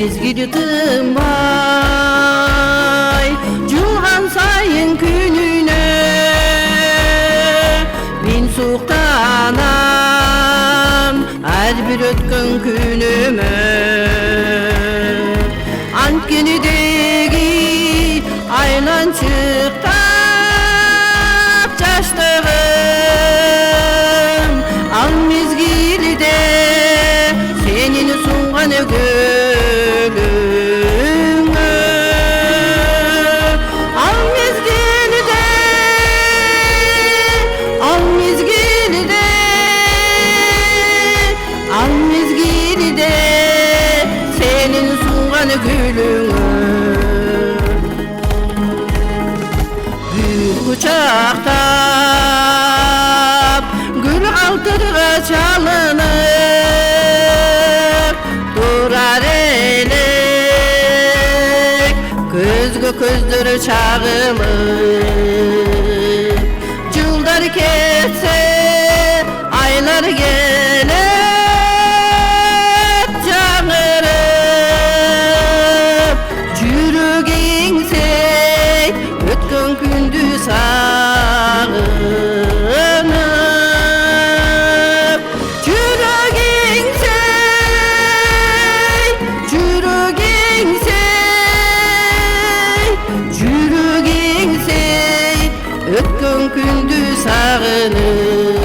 Mezgili tınbay Julgan sayın gününe Min suqtanan Her bir ötken günüme Antkenidegi aylançıqtap Çaştığım Al mezgilide Senin sungan gülüngü Al mezgilide Al mezgilide Al mezgilide Senin sungan gülüngü Gül kucaqtap Gül altırğa çalınıp Durar elek Közgü közdür çağılıp Жылдар ketсе Aylar gelip Жаңырып Жүрек еңсей Ötken күнді sağınıp Жүрек еңсей Жүрек еңсей Жүрек еңsey Ötken күнді sağınıp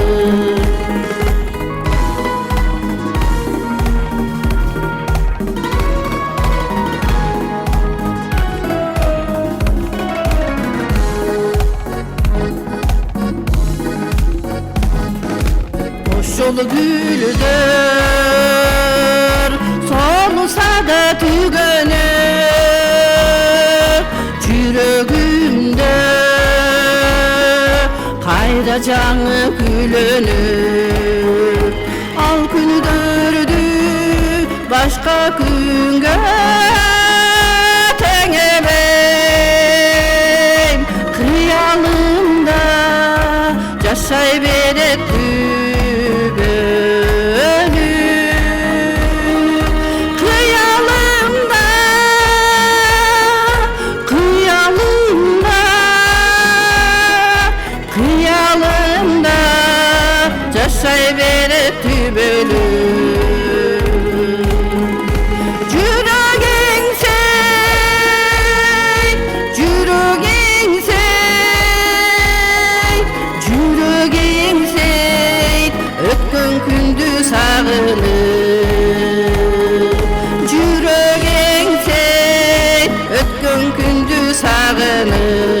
Yolu güldür Solsa da tügönüp Yüreğimde Kayda canı gülünüp Al günü dördü Başka günge Tengemeyim Kıyalımda Yaşay verip Kıyalımda Yaşay verip tübülüm Жүрек еңсей Жүрек еңсей Жүрек еңсей Ötken күнді sağınıp Жүрек еңсей Ötken күнді sağınıp